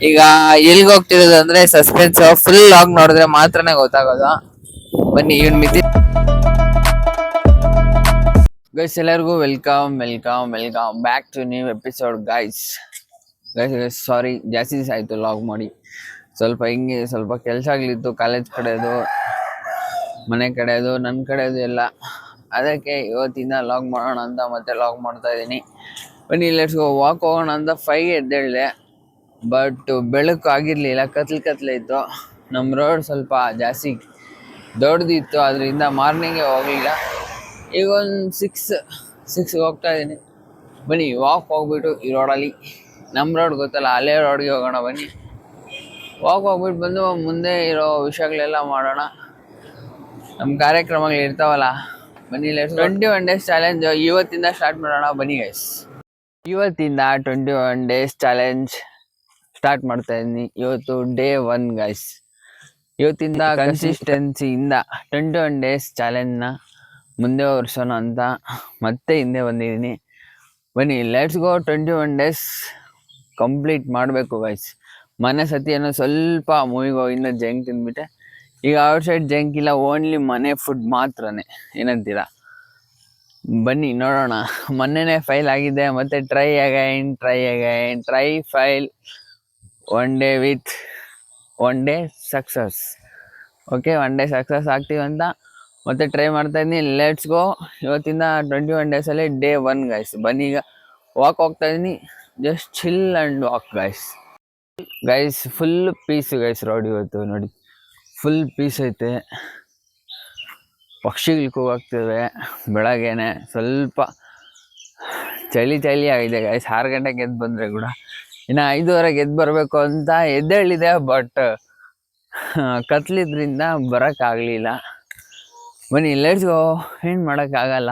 ಈಗ ಎಲ್ಲಿಗೆ ಹೋಗ್ತಿರೋದು ಅಂದ್ರೆ ಸಸ್ಪೆನ್ಸ್, ಫುಲ್ ಲಾಗ್ ನೋಡಿದ್ರೆ ಮಾತ್ರನೇ ಗೊತ್ತಾಗೋದು. ಬನ್ನಿ ಇವನ್ ಮಿತಿ. ಗೈಸ್ ಎಲ್ಲರಿಗೂ welcome welcome welcome back to new episode guys. Guys sorry, ಜಾಸ್ತಿ ದಿವಸ ಆಯ್ತು ಲಾಗ್ ಮಾಡಿ. ಸ್ವಲ್ಪ ಕೆಲಸ ಆಗ್ಲಿತ್ತು, ಕಾಲೇಜ್ ಕಡೆದು, ಮನೆ ಕಡೆದು, ನನ್ನ ಕಡೆದು ಎಲ್ಲ. ಅದಕ್ಕೆ ಇವತ್ತಿಂದ ಲಾಗ್ ಮಾಡೋಣ ಅಂತ ಮತ್ತೆ ಲಾಗ್ ಮಾಡ್ತಾ ಇದ್ದೀನಿ. ಬನ್ನಿ ಲೆಟ್ಸ್ ಗೋ. ವಾಕ್ ಹೋಗೋಣ ಅಂತ 5 ಎದ್ದೇಳಿದೆ. ಬಟ್ ಬೆಳಕು ಆಗಿರಲಿಲ್ಲ, ಕತ್ಲೆ ಇತ್ತು. ನಮ್ಮ ರೋಡ್ ಸ್ವಲ್ಪ ಜಾಸ್ತಿ ದೊಡ್ಡದಿತ್ತು, ಅದರಿಂದ ಮಾರ್ನಿಂಗೇ ಹೋಗಲಿಲ್ಲ. ಈಗ ಒಂದು 6 ಹೋಗ್ತಾ ಇದ್ದೀನಿ. ಬನ್ನಿ ವಾಕ್ ಹೋಗ್ಬಿಟ್ಟು ಈ ರೋಡಲ್ಲಿ, ನಮ್ಮ ರೋಡ್ ಗೊತ್ತಲ್ಲ, ಅಲ್ಲೇ ರೋಡ್ಗೆ ಹೋಗೋಣ. ಬನ್ನಿ ವಾಕ್ ಹೋಗ್ಬಿಟ್ಟು ಬಂದು ಮುಂದೆ ಇರೋ ವಿಷಯಗಳೆಲ್ಲ ಮಾಡೋಣ, ನಮ್ಮ ಕಾರ್ಯಕ್ರಮಗಳು ಇರ್ತಾವಲ್ಲ. ಬನ್ನಿ 21 ಡೇಸ್ ಚಾಲೆಂಜ್ ಇವತ್ತಿಂದ ಸ್ಟಾರ್ಟ್ ಮಾಡೋಣ. ಬನ್ನಿ ಗೈಸ್, ಇವತ್ತಿಂದ 21 ಡೇಸ್ ಚಾಲೆಂಜ್ ಸ್ಟಾರ್ಟ್ ಮಾಡ್ತಾ ಇದ್ದೀನಿ. ಇವತ್ತು ಡೇ 1 ಗೈಸ್. ಇವತ್ತಿಂದ ಕನ್ಸಿಸ್ಟೆನ್ಸಿಯಿಂದ 21 ಡೇಸ್ ಚಾಲೆಂಜ್ನ ಮುಂದೆ ವರ್ಷೋಣ ಅಂತ ಮತ್ತೆ ಹಿಂದೆ ಬಂದಿದ್ದೀನಿ. ಬನ್ನಿ ಲೆಟ್ಸ್ ಗೋ. 21 ಡೇಸ್ ಕಂಪ್ಲೀಟ್ ಮಾಡಬೇಕು ಗೈಸ್. ಮನೆ ಸತಿ ಏನೋ ಸ್ವಲ್ಪ ಮೂವಿಗೆ ಹೋಗಿಂದ ಜಂಕ್ ತಿಂದ್ಬಿಟ್ಟೆ. ಈಗ ಔಟ್ಸೈಡ್ ಜಂಕ್ ಇಲ್ಲ, ಓನ್ಲಿ ಮನೆ ಫುಡ್ ಮಾತ್ರನೇ. ಏನಂತೀರಾ? ಬನ್ನಿ ನೋಡೋಣ. ಮೊನ್ನೆನೇ ಫೈಲ್ ಆಗಿದೆ, ಮತ್ತೆ try file 1 day with 1 day success. Okay, 1 day success ಆಗ್ತೀವಿ ಅಂತ ಮತ್ತೆ ಟ್ರೈ ಮಾಡ್ತಾ ಇದ್ದೀನಿ. Let's go. ಇವತ್ತಿಂದ 21 ಡೇಸಲ್ಲಿ ಡೇ 1 ಗೈಸ್. ಬನ್ನಿ ಈಗ ವಾಕ್ ಹೋಗ್ತಾ ಇದ್ದೀನಿ. Just chill and walk guys. Full peace guys road ಇವತ್ತು. ನೋಡಿ ಫುಲ್ ಪೀಸ್ ಐತೆ. ಪಕ್ಷಿಗಳು ಕೂಗಾಗ್ತಿವೆ. ಬೆಳಗ್ಗೆನೆ ಸ್ವಲ್ಪ ಚಳಿ ಆಗಿದೆ ಗೈಸ್. 6 ಗಂಟೆಗೆ ಎದ್ದು ಬಂದರೆ ಕೂಡ ಇನ್ನು 5:15 ಎದ್ದು ಬರಬೇಕು ಅಂತ ಎದ್ದೇಳಿದೆ. ಬಟ್ ಕತ್ಲಿದ್ರಿಂದ ಬರೋಕ್ಕಾಗಲಿಲ್ಲ. ಬನ್ನಿ ಲೆಟ್ಸ್ ಗೋ. ಏನು ಮಾಡೋಕ್ಕಾಗಲ್ಲ,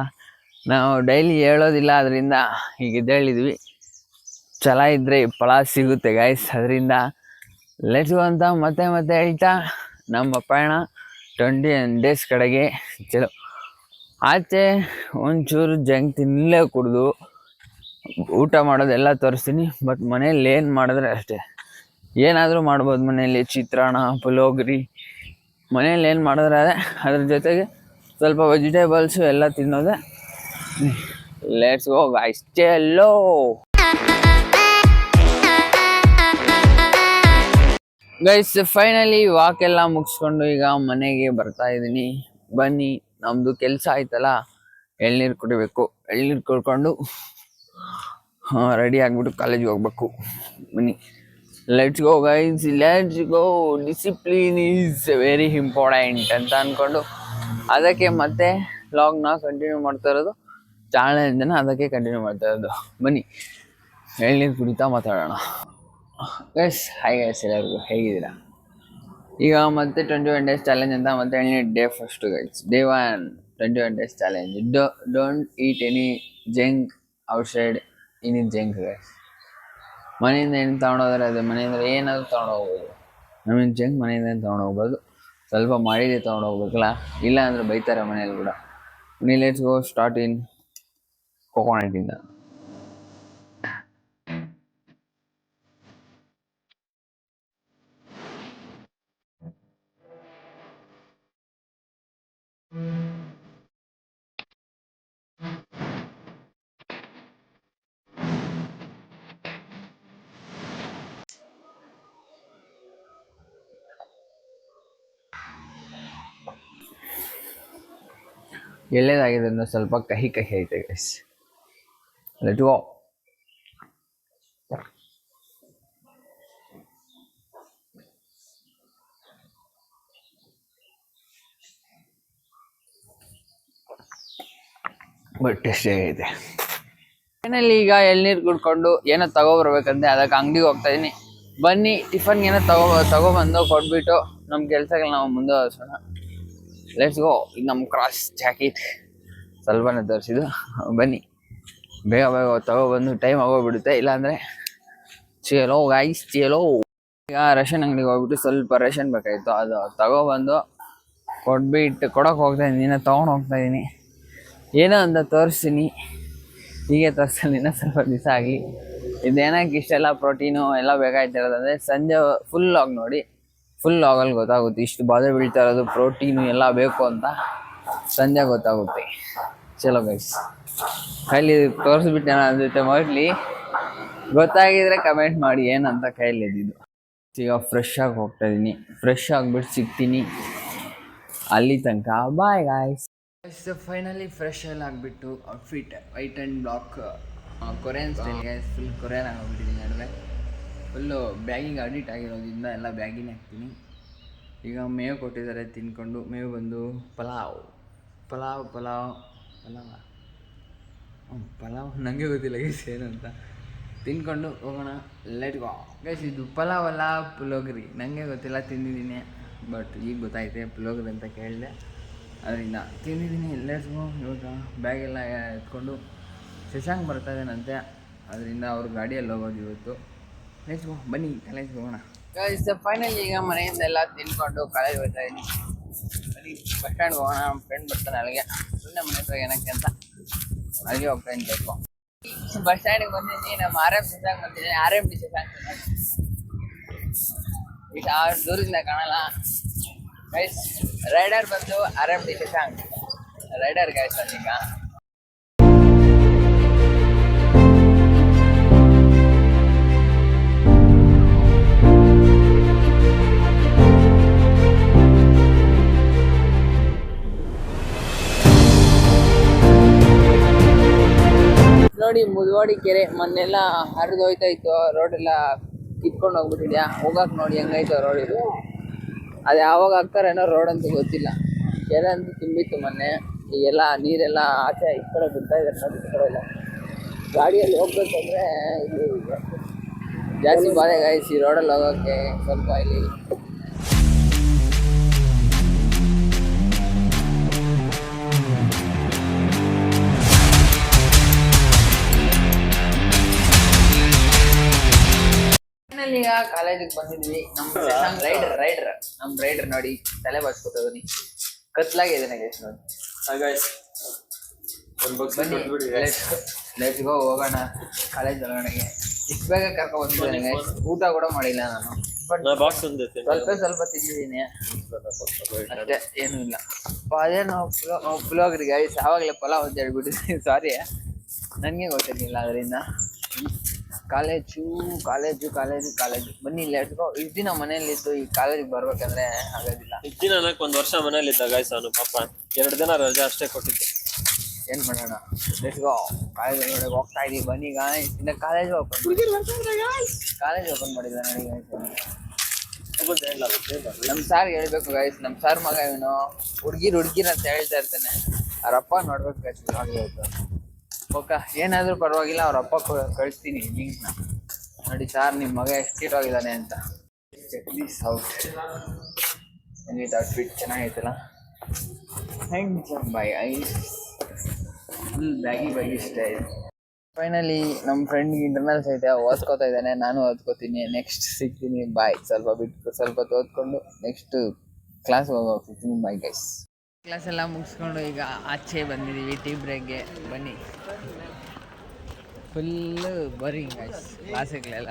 ನಾವು ಡೈಲಿ ಹೇಳೋದಿಲ್ಲ, ಅದರಿಂದ ಈಗ ಎದ್ದೇಳಿದ್ವಿ. ಛಲ ಇದ್ದರೆ ಫಲ ಸಿಗುತ್ತೆ ಗೈಸ್. ಅದರಿಂದ ಲೆಟ್ಸ್ ಗೋ ಅಂತ ಮತ್ತೆ ಹೇಳ್ತಾ ನಮ್ಮ ಪಯಣ 21 ಡೇಸ್ ಕಡೆಗೆ ಚಲೋ. ಆಚೆ ಒಂಚೂರು ಜಂಕ್ ತಿನ್ನಲೇ ಕುಡಿದು ಊಟ ಮಾಡೋದೆಲ್ಲ ತೋರಿಸ್ತೀನಿ. ಬಟ್ ಮನೇಲಿ ಏನು ಮಾಡಿದ್ರೆ ಅಷ್ಟೇ, ಏನಾದರೂ ಮಾಡ್ಬೋದು ಮನೆಯಲ್ಲಿ. ಚಿತ್ರಾನ್ನ, ಪುಳಿಯೋಗರೆ, ಮನೇಲಿ ಏನು ಮಾಡಿದ್ರೆ ಅದೇ. ಅದ್ರ ಜೊತೆಗೆ ಸ್ವಲ್ಪ ವೆಜಿಟೇಬಲ್ಸು ಎಲ್ಲ ತಿನ್ನೋದೆ. ಲೆಟ್ಸ್ ಗೋ ಗೈಸ್, ಚಲೋ. ಗೈಸ್ ಫೈನಲಿ ವಾಕ್ ಎಲ್ಲ ಮುಗಿಸ್ಕೊಂಡು ಈಗ ಮನೆಗೆ ಬರ್ತಾ ಇದ್ದೀನಿ. ಬನ್ನಿ, ನಮ್ಮದು ಕೆಲಸ ಆಯ್ತಲ್ಲ, ಎಳ್ನೀರು ಕುಡಿಬೇಕು. ಎಳ್ನೀರು ಕುಡ್ಕೊಂಡು ರೆಡಿ ಆಗಿಬಿಟ್ಟು ಕಾಲೇಜಿಗೆ ಹೋಗ್ಬೇಕು. ಬನ್ನಿ let's go guys, let's go. Discipline is very important ಅಂತ ಅಂದ್ಕೊಂಡು ಅದಕ್ಕೆ ಮತ್ತೆ ಲಾಗ್ನ ಕಂಟಿನ್ಯೂ ಮಾಡ್ತಾ ಇರೋದು. ಚಾಲೆಂಜನ್ನು ಅದಕ್ಕೆ ಕಂಟಿನ್ಯೂ ಮಾಡ್ತಾ ಇರೋದು. ಬನ್ನಿ ಎಳ್ನೀರು ಕುಡಿತಾ ಮಾತಾಡೋಣ ಗೈಸ್. ಹಾಯ್ ಗೈಸ್, ಎಲ್ಲರಿಗೂ ಹೇಗಿದ್ದೀರಾ? ಈಗ ಮತ್ತೆ 21 ಡೇಸ್ ಚಾಲೆಂಜ್ ಅಂತ ಮತ್ತೆ day first guys. Day 1 21 days challenge. Don't heat any junk outside. In junk guys. ಮನೆಯಿಂದ ಏನು ತೊಗೊಂಡೋದ್ರೆ ಅದು ಮನೆಯಿಂದ ಏನಾದರೂ ತೊಗೊಂಡೋಗ್ಬೋದು. ನಮಗೆ ಜಂಕ್ ಮನೆಯಿಂದ ಏನು ತೊಗೊಂಡೋಗ್ಬೋದು, ಸ್ವಲ್ಪ ಮಾಡಿದೆ ತೊಗೊಂಡೋಗ್ಬೇಕಲ್ಲ, ಇಲ್ಲ ಅಂದರೆ ಬೈತಾರೆ ಮನೇಲಿ ಕೂಡ. Let's go. Start in ಕೋಕೋನಟ್ಟಿಂದ. ಎಳ್ಳೇದಾಗಿದೆ ಅಂದರೆ ಸ್ವಲ್ಪ ಕಹಿ ಐತೆ guys. Let's go. But tasty ಆಗೈತೆ. ಫೈನಲಿ ಈಗ ಎಳ್ನೀರು ಕುಡ್ಕೊಂಡು ಏನೋ ತಗೊಬರ್ಬೇಕಂತೆ, ಅದಕ್ಕೆ ಅಂಗಡಿಗೆ ಹೋಗ್ತಾ ಇದ್ದೀನಿ. ಬನ್ನಿ ಟಿಫನ್ಗೆ ಏನೋ ತಗೊಬಂದು ಕೊಟ್ಬಿಟ್ಟು ನಮ್ಮ ಕೆಲಸಗಳು ನಾವು ಮುಂದುವರಿಸೋಣ. Let's go. ಇದು ನಮ್ಮ ಕ್ರಾಸ್ ಜಾಕೆಟ್ ಸ್ವಲ್ಪನೇ ತರಿಸಿದ್ದು. ಬನ್ನಿ ಬೇಗ ತಗೊಬಂದು ಟೈಮ್ ಆಗೋಗ್ಬಿಡುತ್ತೆ, ಇಲ್ಲಾಂದರೆ ಚಲೋ ಗೈಸ್ ಚಲೋ. ಈಗ ರೇಷನ್ ಅಂಗಡಿಗೆ ಹೋಗ್ಬಿಟ್ಟು ಸ್ವಲ್ಪ ರೇಷನ್ ಬೇಕಾಗಿತ್ತು, ಅದು ತಗೊಬಂದು ಕೊಡೋಕೆ ಹೋಗ್ತಾ ಇದ್ದೀನಿ. ಇನ್ನೂ ತೊಗೊಂಡು ಹೋಗ್ತಾ ಇದ್ದೀನಿ. ಏನೋ ಅಂತ ತೋರಿಸ್ತೀನಿ, ಹೀಗೆ ತೋರಿಸಲ್ಲ, ಇನ್ನೂ ಸ್ವಲ್ಪ ದಿವಸ ಆಗಲಿ. ಇದೇನಕ್ಕೆ ಇಷ್ಟೆಲ್ಲ ಪ್ರೋಟೀನು ಎಲ್ಲ ಬೇಕಾಯ್ತಿರೋದಂದ್ರೆ ಸಂಜೆ ಫುಲ್ ಲಾಗ್ ನೋಡಿ, ಫುಲ್ ಲಾಗಲ್ಲಿ ಗೊತ್ತಾಗುತ್ತೆ ಇಷ್ಟು ಬಾಧೆ ಬೀಳ್ತಾ ಇರೋದು ಪ್ರೋಟೀನು ಎಲ್ಲ ಬೇಕು ಅಂತ ಸಂಜೆ ಗೊತ್ತಾಗುತ್ತೆ. ಚಲೋ ಗೈಸ್, ಕೈಲಿ ತೋರಿಸ್ಬಿಟ್ಟೆ ನನ್ನ ಜೊತೆ ಮೋಸ್ಟ್ಲಿ ಗೊತ್ತಾಗಿದ್ರೆ ಕಮೆಂಟ್ ಮಾಡಿ ಏನಂತ ಕೈಲಿ ಇದ್ದಿದ್ದು. ಈಗ ಫ್ರೆಶ್ ಆಗಿ ಹೋಗ್ತಾ ಇದ್ದೀನಿ, ಫ್ರೆಶ್ ಆಗಿಬಿಟ್ಟು ಸಿಗ್ತೀನಿ ಅಲ್ಲಿ ತನಕ. Bye guys. ಫೈನಲಿ ಫ್ರೆಶ್ ಎಲ್ಲ ಆಗಿಬಿಟ್ಟು outfit white and black Korean style guys, full Korean ಆಗಿಬಿಟ್ಟಿದ್ದೀನಿ. ನಡುವೆ ಫುಲ್ಲು ಬ್ಯಾಗಿಗೆ ಅಡಿಟ್ ಆಗಿರೋದ್ರಿಂದ ಎಲ್ಲ ಬ್ಯಾಗಿನೇ ಹಾಕ್ತೀನಿ. ಈಗ ಮೇವು ಕೊಟ್ಟಿದ್ದಾರೆ ತಿನ್ಕೊಂಡು, ಮೇವು ಬಂದು ಪಲಾವ್ ಪಲಾವ್ ಪಲಾವ್ ಪಲಾವ ಪಲಾವ್ ನನಗೆ ಗೊತ್ತಿಲ್ಲ ಗೈಸ್ ಏನು ಅಂತ. ತಿನ್ಕೊಂಡು ಹೋಗೋಣ, ಲೆಟ್ ಗೋ ಗೈಸ್. ಇದು ಪಲಾವ್ ಅಲ್ಲ ಪುಲೋಗ್ರಿ, ನನಗೆ ಗೊತ್ತಿಲ್ಲ, ತಿಂದಿದ್ದೀನಿ ಬಟ್ ಈಗ ಗೊತ್ತಾಯ್ತೆ ಪುಲೋಗ್ರಿ ಅಂತ ಕೇಳಿದೆ, ಅದರಿಂದ ತಿಂದಿದ್ದೀನಿ. Let's go. ಇವಾಗ ಬ್ಯಾಗೆಲ್ಲ ಎತ್ಕೊಂಡು ಶಶಾಂಕ್ ಬರ್ತಾ ಇದ್ದಾನಂತೆ, ಅದರಿಂದ ಅವ್ರ ಗಾಡಿಯಲ್ಲಿ ಹೋಗೋದು ಇವತ್ತು. ಲೆಟ್ಸ್ ಗೋ, ಬನ್ನಿ ಕಾಲೇಜ್ಗೆ ಹೋಗೋಣ ಗೈಸ್. ಫೈನಲಿ ಈಗ ಮನೆಯಿಂದ ಎಲ್ಲ ತಿನ್ಕೊಂಡು ಕಾಲೇಜ್ ಹೋಗ್ತಾ ಇದ್ದೀನಿ. ಬನ್ನಿ ಬಸ್ ಸ್ಟ್ಯಾಂಡ್ಗೆ ಹೋಗೋಣ, ನಮ್ಮ ಫ್ರೆಂಡ್ ಬರ್ತಾನೆ ಅಲ್ಲಿಗೆ, ಸುಮ್ಮನೆ ಮನೆ ಹತ್ರ ಏನಕ್ಕೆ ಅಂತ ಅಲ್ಲಿಗೆ ಹೋಗ್ತಾ ಇದ್ದೀನಿ. ಬಸ್ ಸ್ಟ್ಯಾಂಡಿಗೆ ಬಂದಿದ್ದೀನಿ, ನಮ್ಮ RM ಶಶಾಂಕ್ ಬಂದಿದ್ದೀನಿ. RMD ಶಶಾಂಕ್ ಈಗ ದೂರದಿಂದ ಕಾಣಲ್ಲ ಗೈಸ್. ರೈಡರ್ ಬಂದು RMD ಶಶಾಂಕ್ ರೈಡರ್ ಗೈಸ್. ಅದೀಗ ನೋಡಿ ಮುದ್ವಾಡಿ ಕೆರೆ ಮೊನ್ನೆಲ್ಲ ಹರಿದು ಹೋಯ್ತಾ ಇತ್ತು, ರೋಡೆಲ್ಲ ಕಿತ್ಕೊಂಡು ಹೋಗ್ಬಿಟ್ಟಿದ್ಯಾ. ಹೋಗಕ್ಕೆ ನೋಡಿ ಹೆಂಗೈತೆ ರೋಡ್ ಇದು. ಅದು ಯಾವಾಗ ಹಾಕ್ತಾರೇನೋ ರೋಡ್ ಅಂತ ಗೊತ್ತಿಲ್ಲ. ಕೆರೆ ಅಂತೂ ತುಂಬಿತ್ತು ಮೊನ್ನೆ, ಈಗೆಲ್ಲ ನೀರೆಲ್ಲ ಆಚೆ ಈ ಕಡೆ ಬಿಡ್ತಾ ಇದ್ದಾರೆ ನೋಡಿ. ಈ ಕಡೆ ಎಲ್ಲ ಗಾಡಿಯಲ್ಲಿ ಹೋಗ್ಬೇಕಂದ್ರೆ ಇಲ್ಲಿ ಜಾಸ್ತಿ ಬಾಧೆ ಗಾಯ್ಸ್ ಈ ರೋಡಲ್ಲಿ ಹೋಗೋಕ್ಕೆ. ಸ್ವಲ್ಪ ಇಲ್ಲಿ ಈಗ ಕಾಲೇಜಿಗೆ ಬಂದಿದ್ವಿ. ನಮ್ಮ ರೈಡರ್ ನೋಡಿ ತಲೆ ಬಾಚ್ಕೊತದನಿ, ಕತ್ಲಾಗಿದ್ದಾನೆ ಗೈಸ್ ನೋಡಿ. ಬನ್ನಿ ಲೆಟ್ಸ್ ಗೋ, ಹೋಗೋಣ ಕಾಲೇಜ್ ಒಳಗಡೆಗೆ. ಇಷ್ಟು ಬೇಗ ಕರ್ಕೊಂಡು ಬಂದಿದ್ದೇನೆ ಗೈಸ್, ಊಟ ಕೂಡ ಮಾಡಿಲ್ಲ ನಾನು, ಸ್ವಲ್ಪ ತಿಂದಿದ್ದೀನಿ ಅಷ್ಟೇ, ಏನೂ ಇಲ್ಲ. ಅದೇನು ಪುಲೋಗ್ರಿ ಗೈಸ್, ಆವಾಗಲೇ ಪಲಾವ್ ಅಂತ ಹೇಳ್ಬಿಟ್ಟಿದ್ದೀನಿ, ಸಾರಿ ನನಗೆ ಗೊತ್ತಿರಲಿಲ್ಲ. ಅದರಿಂದ ಕಾಲೇಜು ಬನ್ನಿ ಲೆಟ್ಸ್ ಗೋ. ಇಷ್ಟು ದಿನ ಮನೇಲಿದ್ದು ಈ ಕಾಲೇಜಿಗೆ ಬರ್ಬೇಕಂದ್ರೆ ಆಗೋದಿಲ್ಲ. ಇಷ್ಟು ದಿನ ಒಂದು ವರ್ಷ ಮನೇಲಿದ್ದ ಗಾಯ್ಸ್ ಅವನು, ಪಾಪ 2 ದಿನ ರಜೆ ಅಷ್ಟೇ ಕೊಟ್ಟಿದ್ದೆ. ಏನು ಮಾಡೋಣ, ಲೆಟ್ಸ್ ಗೋ. ಕಾಲೇಜ್ ಒಳಗಡೆ ಹೋಗ್ತಾ ಇದೀವಿ ಬನ್ನಿ ಗಾಯ್ಸ್. ಇನ್ನು ಕಾಲೇಜ್ ಓಪನ್ ಮಾಡಿದ ನೋಡಿ ಗಾಯ್ಸ್. ನಮ್ಮ ಸಾರ್ ಹೇಳ್ಬೇಕು ಗಾಯ್ಸ್, ನಮ್ಮ ಸಾರ್ ಮಗ ಇವನು ಹುಡುಗಿರ್ ಅಂತ ಹೇಳ್ತಾ ಇರ್ತಾನೆ. ಅವ್ರಪ್ಪ ನೋಡ್ಬೇಕು ಗಾಯ್ಸ್. ಆಗೋಯ್ತು ಓಕೆ, ಏನಾದರೂ ಪರವಾಗಿಲ್ಲ, ಅವ್ರ ಅಪ್ಪ ಕಳಿಸ್ತೀನಿ ಲಿಂಕ್ನ ನೋಡಿ. ಸಾರ್ ನಿಮ್ಮ ಮಗ ಎಷ್ಟು ಕ್ಯೂಟಾಗಿದ್ದಾನೆ ಅಂತ. ಪ್ಲೀಸ್ ಔಟ್ಫಿಟ್ ಚೆನ್ನಾಗೈತಲ್ಲ. ಬೈ ಐಸ್ ಫುಲ್ ಬ್ಯಾಗಿ ಇಷ್ಟ ಇದೆ. ಫೈನಲಿ ನಮ್ಮ ಫ್ರೆಂಡ್ಗೆ ಇಂಟರ್ನಲ್ಸ್ ಐತೆ, ಓದ್ಕೋತಾ ಇದ್ದಾನೆ, ನಾನು ಓದ್ಕೋತೀನಿ. ನೆಕ್ಸ್ಟ್ ಸಿಗ್ತೀನಿ, ಬಾಯ್. ಸ್ವಲ್ಪ ಓದ್ಕೊಂಡು ನೆಕ್ಸ್ಟ್ ಕ್ಲಾಸ್ಗೆ ಹೋಗ್ತೀನಿ. Bye guys. ಕ್ಲಾಸ್ ಎಲ್ಲ ಮುಗಿಸ್ಕೊಂಡು ಈಗ ಆಚೆ ಬಂದಿದ್ದೀವಿ ಟೀ ಬ್ರೇಕ್ಗೆ. ಬನ್ನಿ, ಫುಲ್ಲು ಬೋರಿಂಗ್ ಗೈಸ್ ಕ್ಲಾಸ್ಗಳೆಲ್ಲ.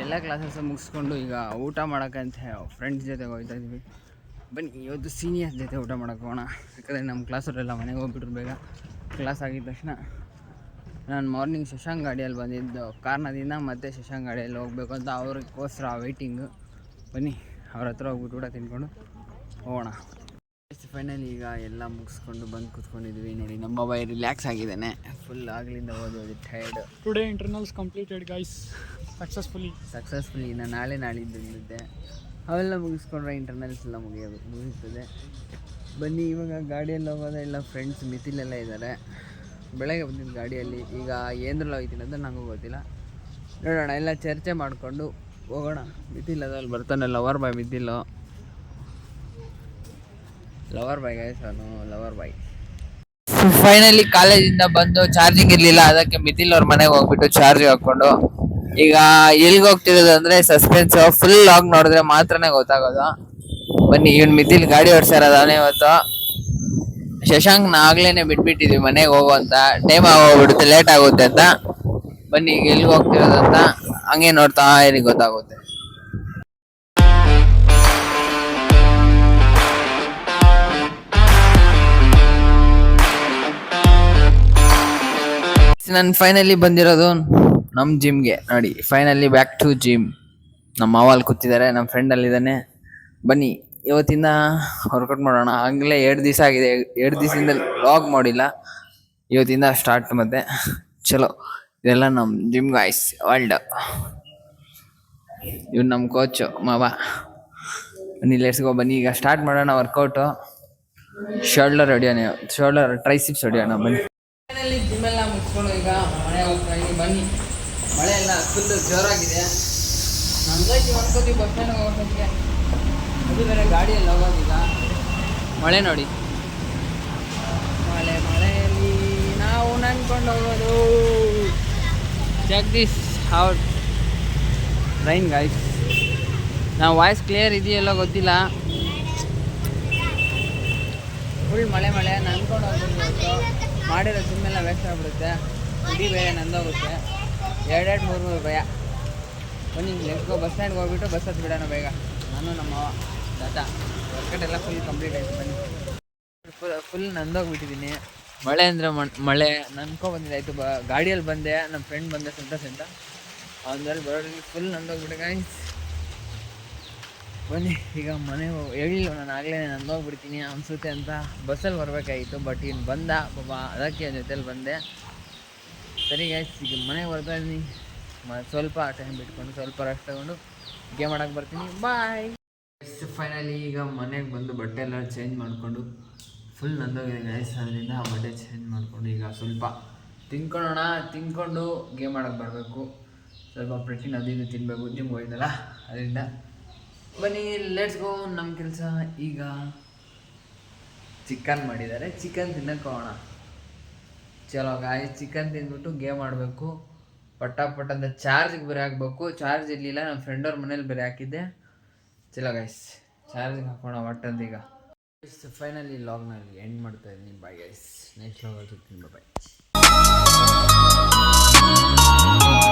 ಎಲ್ಲ ಕ್ಲಾಸಸ್ ಮುಗಿಸ್ಕೊಂಡು ಈಗ ಊಟ ಮಾಡೋಕ್ಕಂತ ಫ್ರೆಂಡ್ಸ್ ಜೊತೆಗೆ ಹೋಗ್ತಾ ಇದ್ವಿ. ಬನ್ನಿ ಇವತ್ತು ಸೀನಿಯರ್ಸ್ ಜೊತೆ ಊಟ ಮಾಡೋಕೆ ಹೋಗೋಣ. ಯಾಕಂದರೆ ನಮ್ಮ ಕ್ಲಾಸವರೆಲ್ಲ ಮನೆಗೆ ಹೋಗ್ಬಿಟ್ರು ಬೇಗ. ಕ್ಲಾಸ್ ಆಗಿದ ತಕ್ಷಣ ನಾನು ಮಾರ್ನಿಂಗ್ ಶಶಾಂಕ್ ಗಾಡಿಯಲ್ಲಿ ಬಂದಿದ್ದು ಕಾರಣದಿಂದ ಮತ್ತೆ ಶಶಾಂಕ್ ಗಾಡಿಯಲ್ಲಿ ಹೋಗಬೇಕು ಅಂತ ಅವ್ರಿಗೋಸ್ಕರ ವೆಯ್ಟಿಂಗು. ಬನ್ನಿ ಅವ್ರ ಹತ್ರ ಹೋಗ್ಬಿಟ್ಟು ಊಟ ತಿನ್ಕೊಂಡು ಹೋಗೋಣ. ಫೈನಲಿ ಈಗ ಎಲ್ಲ ಮುಗಿಸ್ಕೊಂಡು ಬಂದು ಕೂತ್ಕೊಂಡಿದ್ವಿ ನೋಡಿ. ನಮ್ಮ ಬಾಯ್ ರಿಲ್ಯಾಕ್ಸ್ ಆಗಿದ್ದಾನೆ ಫುಲ್, ಆಗ್ಲಿಂದ ಓದೋದು tired. Today internals completed guys successfully. ನಾನು ನಾಳಿದ್ದು ಬಂದಿದ್ದೆ, ಅವೆಲ್ಲ ಮುಗಿಸ್ಕೊಂಡ್ರೆ ಇಂಟರ್ನಲ್ಸ್ ಎಲ್ಲ ಮುಗಿಯುತ್ತದೆ. ಬನ್ನಿ ಇವಾಗ ಗಾಡಿಯಲ್ಲಿ ಹೋಗೋದ. ಎಲ್ಲ ಫ್ರೆಂಡ್ಸ್ ಮಿತಿಲೆಲ್ಲ ಇದ್ದಾರೆ. ಬೆಳಗ್ಗೆ ಬಂದಿದ್ದು ಗಾಡಿಯಲ್ಲಿ, ಈಗ ಏನ್ರಲ್ಲಿ ಹೋಗ್ತೀನಿ ಅಂತ ನನಗೂ ಗೊತ್ತಿಲ್ಲ. ನೋಡೋಣ, ಎಲ್ಲ ಚರ್ಚೆ ಮಾಡಿಕೊಂಡು ಹೋಗೋಣ. ಮಿತಿಲದಲ್ಲಿ ಬರ್ತಾನೆ lover boy. Lover boy guys, ಅವನು ಲವರ್ ಬಾಯ್. ಫೈನಲಿ ಕಾಲೇಜಿಂದ ಬಂದು ಚಾರ್ಜಿಂಗ್ ಇರಲಿಲ್ಲ, ಅದಕ್ಕೆ ಮಿಥಿಲ್ ಅವ್ರ ಮನೆಗೆ ಹೋಗ್ಬಿಟ್ಟು ಚಾರ್ಜ್ ಹಾಕ್ಕೊಂಡು ಈಗ ಎಲ್ಲಿಗೆ ಹೋಗ್ತಿರೋದು ಅಂದರೆ ಸಸ್ಪೆನ್ಸ್. ಫುಲ್ ಲಾಗ್ ನೋಡಿದ್ರೆ ಮಾತ್ರನೇ ಗೊತ್ತಾಗೋದು. ಬನ್ನಿ, ಇವ್ನು ಮಿಥಿಲ್ ಗಾಡಿ ಓಡಿಸ್ಯಾರದ ಅವನೇ ಇವತ್ತು. ಶಶಾಂಕ್ನ ಆಗ್ಲೇನೆ ಬಿಟ್ಬಿಟ್ಟಿದ್ವಿ ಮನೆಗೆ ಹೋಗೋ ಅಂತ, ಟೈಮ್ ಆಗೋಗ್ಬಿಡುತ್ತೆ, ಲೇಟ್ ಆಗುತ್ತೆ ಅಂತ. ಬನ್ನಿ ಈಗ ಎಲ್ಲಿಗೆ ಹೋಗ್ತಿರೋದಂತ ಹಂಗೆ ನೋಡ್ತಾ ಇರಿ, ಗೊತ್ತಾಗುತ್ತೆ. ನಾನು ಫೈನಲಿ ಬಂದಿರೋದು ನಮ್ಮ ಜಿಮ್ಗೆ. ನೋಡಿ, ಫೈನಲಿ ಬ್ಯಾಕ್ ಟು ಜಿಮ್. ನಮ್ಮ ಮಾವಲ್ ಕೂತಿದ್ದಾರೆ, ನಮ್ಮ ಫ್ರೆಂಡ್ ಅಲ್ಲಿದ್ದಾನೆ. ಬನ್ನಿ ಇವತ್ತಿಂದ ವರ್ಕೌಟ್ ಮಾಡೋಣ. ಆಗಲೇ 2 ದಿವಸ ಆಗಿದೆ, 2 ದಿವಸದಿಂದ ವ್ಲಾಗ್ ಮಾಡಿಲ್ಲ. ಇವತ್ತಿಂದ ಸ್ಟಾರ್ಟ್. ಮತ್ತೆ ಚಲೋ, ಇದೆಲ್ಲ ನಮ್ಮ ಜಿಮ್ ಗಾಯ್ಸ್ ವರ್ಲ್ಡ್. ಇವ್ನು ನಮ್ಮ ಕೋಚು ಮಾವ. ಬನ್ನಿ ಲೆಟ್ಸ್ ಗೋ. ಬನ್ನಿ ಈಗ ಸ್ಟಾರ್ಟ್ ಮಾಡೋಣ ವರ್ಕೌಟು. ಶೋಲ್ಡರ್ ಹೊಡಿಯೋಣ, ಶೋಲ್ಡರ್ ಟ್ರೈಸಿಪ್ಸ್ ಹೊಡಿಯೋಣ. ಬನ್ನಿ ಫೈನಲಿ ಜಿಮ್ ಎಲ್ಲ ಮುಗಿಸ್ಕೊಂಡು ಈಗ ಮಳೆ ಹೋಗ್ತಾ ಇದ್ದೀವಿ. ಬನ್ನಿ, ಮಳೆ ಎಲ್ಲ ಫುಲ್ ಜೋರಾಗಿದೆ. ನಮ್ಗಾಗಿ ಅನ್ಕೋತೀವಿ ಬಸ್ ಸ್ಟ್ಯಾಂಡ್ ಹೋಗೋಕ್ಕೆ, ಅದು ಬೇರೆ ಗಾಡಿಯಲ್ಲಿ ಹೋಗೋದಿಲ್ಲ. ಮಳೆ ನೋಡಿ, ಮಳೆಯಲ್ಲಿ ನಾವು ನನ್ಕೊಂಡು ಹೋಗೋದು. Check this out rain guys. ನಾವು ವಾಯ್ಸ್ ಕ್ಲಿಯರ್ ಇದೆಯಲ್ಲ ಗೊತ್ತಿಲ್ಲ, ಫುಲ್ ಮಳೆ ನನ್ಕೊಂಡು ಹೋಗ್ಬಿಟ್ಟು ಮಾಡಿರೋ ಜಿಮ್ ಎಲ್ಲ ವೇಸ್ಟ್ ಆಗಿಬಿಡುತ್ತೆ. ಇಡೀ ಬೇರೆ ನಂದೋಗುತ್ತೆ. 2-3 ಭಯ. ಬನ್ನಿ ಲೆಟ್ಸ್ ಗೋ. ಬಸ್ ಸ್ಟ್ಯಾಂಡ್ಗೆ ಹೋಗ್ಬಿಟ್ಟು ಬಸ್ ಹತ್ತು ಬಿಡೋಣ ಬೇಗ. ನಾನು ನಮ್ಮ ದಾದಾ ವರ್ಕೌಟ್ ಎಲ್ಲ ಫುಲ್ ಕಂಪ್ಲೀಟ್ ಆಯಿತು. ಬನ್ನಿ, ಫುಲ್ ನಂದೋಗ್ಬಿಟ್ಟಿದ್ದೀನಿ. ಮಳೆ ಅಂದರೆ ಮಳೆ ಬಂದಿದೆ ಆಯಿತು. ಗಾಡಿಯಲ್ಲಿ ಬಂದೆ, ನಮ್ಮ ಫ್ರೆಂಡ್ ಬಂದೆ ಸಂತೋಷ್ ಅಂತ. ಅವನಲ್ಲಿ ಬರೋದ್ರಲ್ಲಿ ಫುಲ್ ನಂದೋಗ್ಬಿಟ್ಟೆ ಗಾಯ್ಸ್. ಬನ್ನಿ ಈಗ ಮನೆ ಹೇಳಿಲ್ಲ, ನಾನು ಆಗಲೇ ನಂದೋಗ್ಬಿಡ್ತೀನಿ ಅನಿಸುತ್ತೆ ಅಂತ ಬಸ್ಸಲ್ಲಿ ಬರಬೇಕಾಗಿತ್ತು. ಬಟ್ ಇನ್ನು ಬಂದ ಬಾಬಾ, ಅದಕ್ಕೆ ಜೊತೆಲಿ ಬಂದೆ. ಸರಿ ಗಾಯ್ಸ್, ಈಗ ಮನೆಗೆ ಬರ್ತಾ ಇದ್ದೀನಿ. ಸ್ವಲ್ಪ ಟೈಮ್ ಬಿಟ್ಕೊಂಡು ಸ್ವಲ್ಪ ರೆಸ್ಟ್ ತಗೊಂಡು ಗೇಮ್ ಆಡೋಕ್ಕೆ ಬರ್ತೀನಿ. ಬಾಯ್. ಫೈನಲಿ ಈಗ ಮನೆಗೆ ಬಂದು ಬಟ್ಟೆ ಎಲ್ಲ ಚೇಂಜ್ ಮಾಡಿಕೊಂಡು ಫುಲ್ ನಂದೋಗಿದೆ ಗೈಸ್. ಅದರಿಂದ ಬಟ್ಟೆ ಚೇಂಜ್ ಮಾಡಿಕೊಂಡು ಈಗ ಸ್ವಲ್ಪ ತಿನ್ಕೊಂಡು ಗೇಮ್ ಆಡೋಕ್ಕೆ ಬರಬೇಕು. ಸ್ವಲ್ಪ ಪ್ರೋಟೀನ್ ಅದು ಇದು ತಿನ್ನಬೇಕು, ಜಿಮ್ಗೆ ಹೋಗಿದ್ದಲ್ಲ ಅದರಿಂದ. ಬನ್ನಿ ಲೆಟ್ಸ್ ಗೋ. ನಮ್ಮ ಕೆಲಸ ಈಗ ಚಿಕನ್ ಮಾಡಿದ್ದಾರೆ, ಚಿಕನ್ ತಿನ್ನಕ್ಕೆ ಹೋಗೋಣ. ಚಲೋ ಗಾಯ್ಸ್, ಚಿಕನ್ ತಿಂದ್ಬಿಟ್ಟು ಗೇಮ್ ಆಡಬೇಕು. ಪಟ್ಟ ಅಂತ ಚಾರ್ಜಿಗೆ ಬೇರೆ ಹಾಕ್ಬೇಕು. ಚಾರ್ಜ್ ಇರಲಿಲ್ಲ, ನಮ್ಮ ಫ್ರೆಂಡವ್ರ ಮನೇಲಿ ಬೇರೆ ಹಾಕಿದ್ದೆ. ಚಲೋ ಗೈಸ್, ಚಾರ್ಜಿಗೆ ಹಾಕೋಣ ಒಟ್ಟಂತ. ಈಗ ಫೈನಲಿ ಲಾಗ್ನಲ್ಲಿ ಎಂಡ್ ಮಾಡ್ತಾ ಇದ್ದೀನಿ. ಬಾಯ್ ಗೈಸ್, ನೆಕ್ಸ್ಟ್ ಲಾಗಲ್ಲಿ ಸಿಗ್ತೀನಿ. ಬಾಯ್.